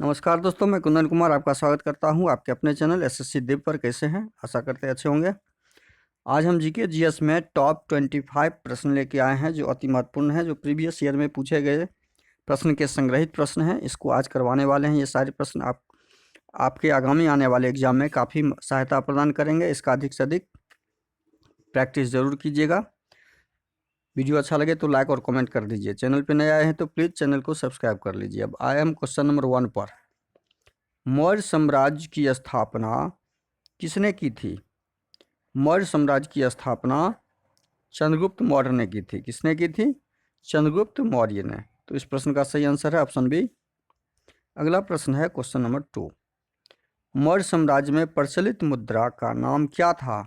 नमस्कार दोस्तों, मैं कुंदन कुमार आपका स्वागत करता हूं आपके अपने चैनल एसएससी दिव पर। कैसे हैं? आशा करते हैं अच्छे होंगे। आज हम जीके जीएस में टॉप 25 प्रश्न लेके आए हैं जो अति महत्वपूर्ण है, जो प्रीवियस ईयर में पूछे गए प्रश्न के संग्रहित प्रश्न हैं। इसको आज करवाने वाले हैं। ये सारे प्रश्न आपके आगामी आने वाले एग्जाम में काफ़ी सहायता प्रदान करेंगे। इसका अधिक से अधिक प्रैक्टिस जरूर कीजिएगा। वीडियो अच्छा लगे तो लाइक और कमेंट कर दीजिए। चैनल पर नए आए हैं तो प्लीज़ चैनल को सब्सक्राइब कर लीजिए। अब आए हम क्वेश्चन नंबर 1 पर। मौर्य साम्राज्य की स्थापना किसने की थी? मौर्य साम्राज्य की स्थापना चंद्रगुप्त मौर्य ने की थी। किसने की थी? चंद्रगुप्त मौर्य ने। तो इस प्रश्न का सही आंसर है ऑप्शन बी। अगला प्रश्न है क्वेश्चन नंबर 2। मौर्य साम्राज्य में प्रचलित मुद्रा का नाम क्या था?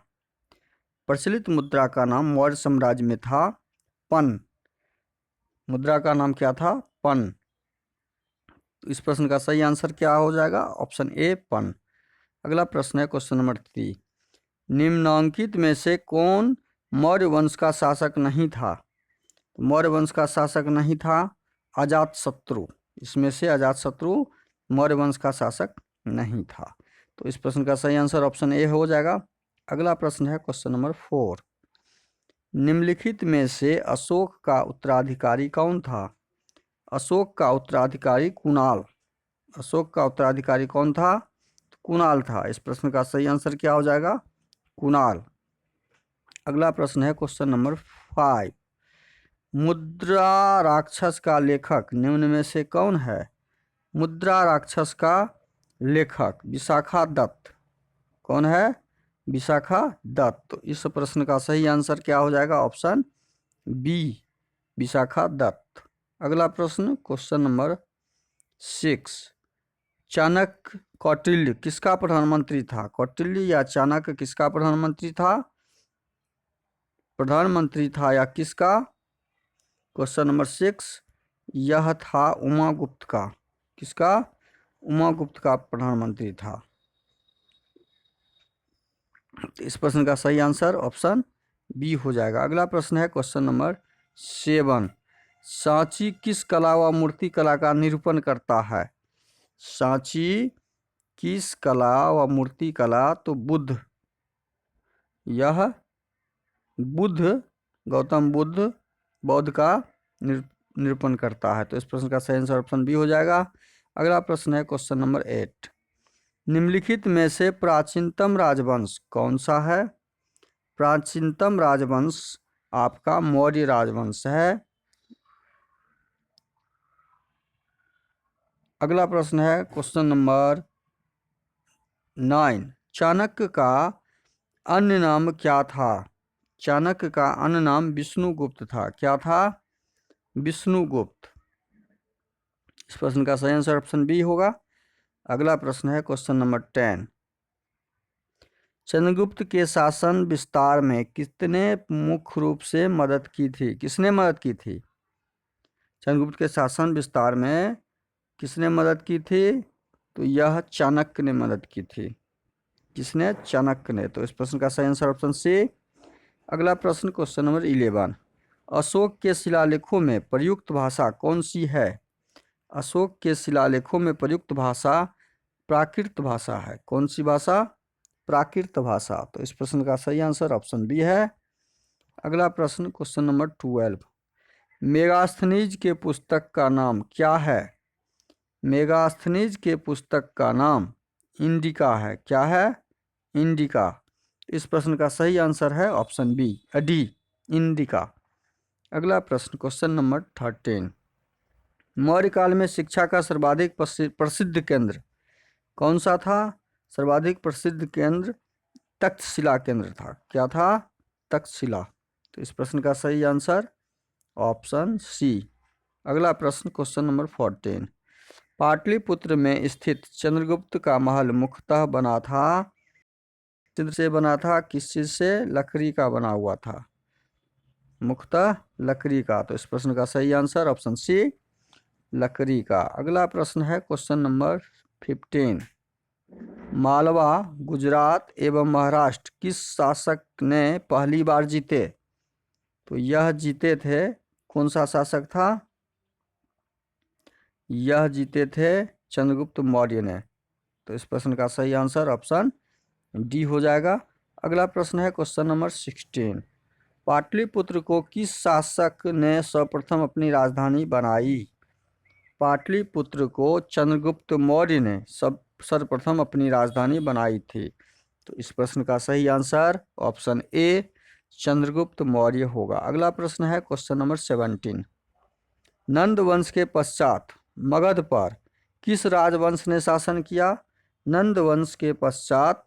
प्रचलित मुद्रा का नाम मौर्य साम्राज्य में था पन। मुद्रा का नाम क्या था? पन। तो इस प्रश्न का सही आंसर क्या हो जाएगा? ऑप्शन ए पन। अगला प्रश्न है क्वेश्चन नंबर 3। निम्नांकित में से कौन मौर्य वंश का शासक नहीं था? मौर्य वंश का शासक नहीं था अजातशत्रु। इसमें से अजातशत्रु मौर्य वंश का शासक नहीं था। तो इस प्रश्न का सही आंसर ऑप्शन ए हो जाएगा। अगला प्रश्न है क्वेश्चन नंबर 4। निम्नलिखित में से अशोक का उत्तराधिकारी कौन था? अशोक का उत्तराधिकारी कुणाल। अशोक का उत्तराधिकारी कौन था? कुणाल था। इस प्रश्न का सही आंसर क्या हो जाएगा? कुणाल। अगला प्रश्न है क्वेश्चन नंबर 5। मुद्रा राक्षस का लेखक निम्न में से कौन है? मुद्रा राक्षस का लेखक विशाखा दत्त। कौन है? विशाखा दत्त। तो इस प्रश्न का सही आंसर क्या हो जाएगा? Option B Vishakha Dutt. अगला प्रश्न क्वेश्चन नंबर 6। चाणक्य कौटिल्य किसका प्रधानमंत्री था? कौटिल्य या चाणक्य किसका प्रधानमंत्री था? प्रधानमंत्री था या किसका? क्वेश्चन नंबर 6 यह था उमागुप्त का। किसका? उमागुप्त का प्रधानमंत्री था। इस प्रश्न का सही आंसर ऑप्शन बी हो जाएगा। अगला प्रश्न है क्वेश्चन नंबर 7। सांची किस कला व मूर्ति कला का निरूपण करता है? सांची किस कला व मूर्ति कला? तो बुद्ध। यह बुद्ध गौतम बुद्ध बौद्ध का निरूपण करता है। तो इस प्रश्न का सही आंसर ऑप्शन बी हो जाएगा। अगला प्रश्न है क्वेश्चन नंबर 8। निम्नलिखित में से प्राचीनतम राजवंश कौन सा है? प्राचीनतम राजवंश आपका मौर्य राजवंश है। अगला प्रश्न है क्वेश्चन नंबर 9। चाणक्य का अन्य नाम क्या था? चाणक्य का अन्य नाम विष्णुगुप्त था। क्या था? विष्णुगुप्त। इस प्रश्न का सही आंसर ऑप्शन बी होगा। अगला प्रश्न है क्वेश्चन नंबर 10। चंद्रगुप्त के शासन विस्तार में किसने मुख्य रूप से मदद की थी? किसने मदद की थी? चंद्रगुप्त के शासन विस्तार में किसने मदद की थी? तो यह चाणक्य ने मदद की थी। किसने? चाणक्य ने। तो इस प्रश्न का सही आंसर ऑप्शन सी। अगला प्रश्न क्वेश्चन नंबर 11। अशोक के शिलालेखों में प्रयुक्त भाषा कौन सी है? अशोक के शिलालेखों में प्रयुक्त भाषा प्राकृत भाषा है। कौन सी भाषा? प्राकृत भाषा। तो इस प्रश्न का सही आंसर ऑप्शन बी है। अगला प्रश्न क्वेश्चन नंबर 12। मेगास्थनीज के पुस्तक का नाम क्या है? मेगास्थनीज के पुस्तक का नाम इंडिका है। क्या है? इंडिका। इस प्रश्न का सही आंसर है ऑप्शन बी डी इंडिका। अगला प्रश्न क्वेश्चन नंबर 13। मौर्य काल में शिक्षा का सर्वाधिक प्रसिद्ध केंद्र कौन सा था? सर्वाधिक प्रसिद्ध केंद्र तक्षशिला केंद्र था। क्या था? तक्षशिला। तो इस प्रश्न का सही आंसर ऑप्शन सी। अगला प्रश्न क्वेश्चन नंबर 14। पाटलिपुत्र में स्थित चंद्रगुप्त का महल मुख्यतः बना था चित्र से बना था? किस चीज से? लकड़ी का बना हुआ था। मुख्यतः लकड़ी का। तो इस प्रश्न का सही आंसर ऑप्शन सी लकड़ी का। अगला प्रश्न है क्वेश्चन नंबर 15। मालवा गुजरात एवं महाराष्ट्र किस शासक ने पहली बार जीते? तो यह जीते थे। कौन सा शासक था? यह जीते थे चंद्रगुप्त मौर्य ने। तो इस प्रश्न का सही आंसर ऑप्शन डी हो जाएगा। अगला प्रश्न है क्वेश्चन नंबर 16। पाटलिपुत्र को किस शासक ने सर्वप्रथम अपनी राजधानी बनाई? पाटलिपुत्र को चंद्रगुप्त मौर्य ने सर्वप्रथम अपनी राजधानी बनाई थी। तो इस प्रश्न का सही answer option A Chandragupta Maurya होगा। अगला प्रश्न है क्वेश्चन नंबर 17। नंद वंश के पश्चात मगध पर किस राजवंश ने शासन किया? नंद वंश के पश्चात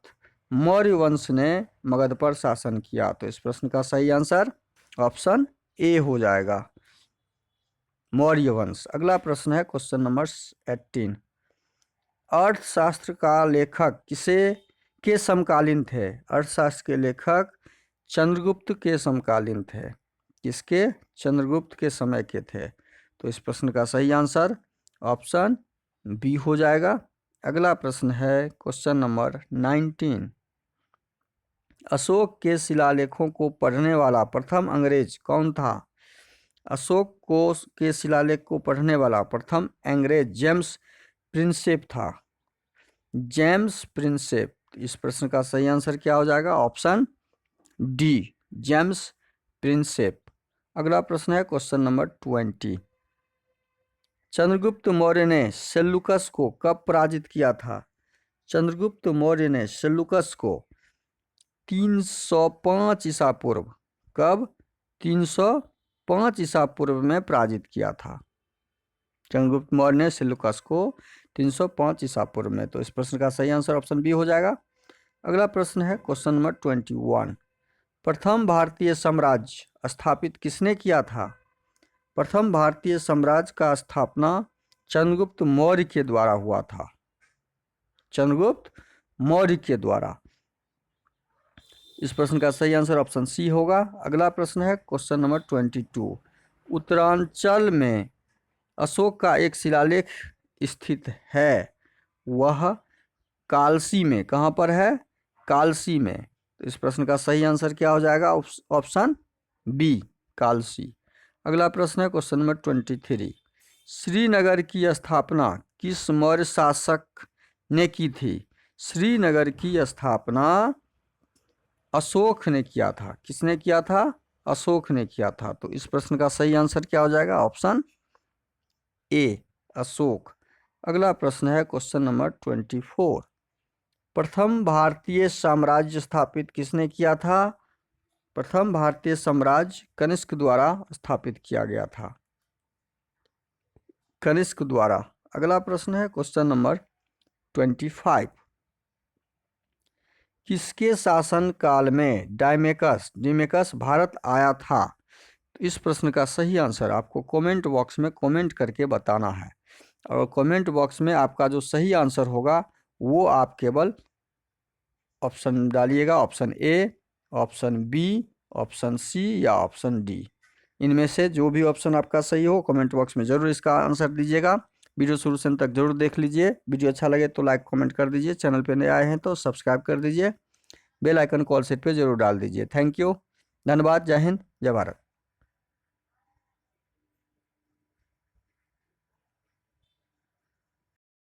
मौर्य वंश ने मगध पर शासन किया। तो इस प्रश्न का सही आंसर ऑप्शन ए हो जाएगा, मौर्य वंश। अगला प्रश्न है क्वेश्चन नंबर 18। अर्थशास्त्र का लेखक के समकालीन थे? अर्थशास्त्र के लेखक चंद्रगुप्त के समकालीन थे। किसके? चंद्रगुप्त के समय के थे। तो इस प्रश्न का सही आंसर ऑप्शन बी हो जाएगा। अगला प्रश्न है क्वेश्चन नंबर 19। अशोक के शिलालेखों को पढ़ने वाला प्रथम अंग्रेज कौन था? अशोक के शिलालेख को पढ़ने वाला प्रथम अंग्रेज जेम्स प्रिंसेप था। James Prinsep. इस प्रश्न का सही आंसर क्या हो जाएगा? Option D James Prinsep. अगला प्रश्न है क्वेश्चन नंबर 20। चंद्रगुप्त मौर्य ने सेल्यूकस को कब पराजित किया था? चंद्रगुप्त मौर्य ने सेल्यूकस को 305 ईसा पूर्व, कब? 305 ईसा पूर्व में पराजित किया था। चंद्रगुप्त मौर्य ने सेल्यूकस को 305 ईसा पूर्व में। तो इस प्रश्न का सही आंसर ऑप्शन बी हो जाएगा। अगला प्रश्न है क्वेश्चन नंबर 21। प्रथम भारतीय साम्राज्य स्थापित किसने किया था? प्रथम भारतीय साम्राज्य का स्थापना चंद्रगुप्त मौर्य के द्वारा हुआ था। चंद्रगुप्त मौर्य के द्वारा। इस प्रश्न का सही आंसर ऑप्शन सी होगा। अगला प्रश्न है क्वेश्चन नंबर 22। उत्तरांचल में अशोक का एक शिलालेख स्थित है, वह कालसी में। कहाँ पर है? कालसी में। तो इस प्रश्न का सही आंसर क्या हो जाएगा? Option B Kalsi. अगला प्रश्न है क्वेश्चन नंबर 23। श्रीनगर की स्थापना किस मौर्य शासक ने की थी? श्रीनगर की स्थापना अशोक ने किया था। किसने किया था? अशोक ने किया था। तो इस प्रश्न का सही आंसर क्या हो जाएगा? Option A Ashok. अगला प्रश्न है क्वेश्चन नंबर 24। प्रथम भारतीय साम्राज्य स्थापित किसने किया था? प्रथम भारतीय साम्राज्य कनिष्क द्वारा स्थापित किया गया था। कनिष्क द्वारा। अगला प्रश्न है क्वेश्चन नंबर 25। किसके शासन काल में डिमेकस भारत आया था? तो इस प्रश्न का सही आंसर आपको कमेंट बॉक्स में कमेंट करके बताना है। और कमेंट बॉक्स में आपका जो सही आंसर होगा वो आप केवल ऑप्शन डालिएगा, option A, option B, option C या ऑप्शन डी। इनमें से जो भी ऑप्शन आपका सही हो कमेंट बॉक्स में ज़रूर इसका आंसर दीजिएगा। वीडियो शुरू से अंत तक जरूर देख लीजिए। वीडियो अच्छा लगे तो लाइक कमेंट कर दीजिए। चैनल पे नए आए हैं तो सब्सक्राइब कर दीजिए। बेल आइकन कॉल सेट पे जरूर डाल दीजिए। थैंक यू, धन्यवाद। जय हिंद, जय भारत।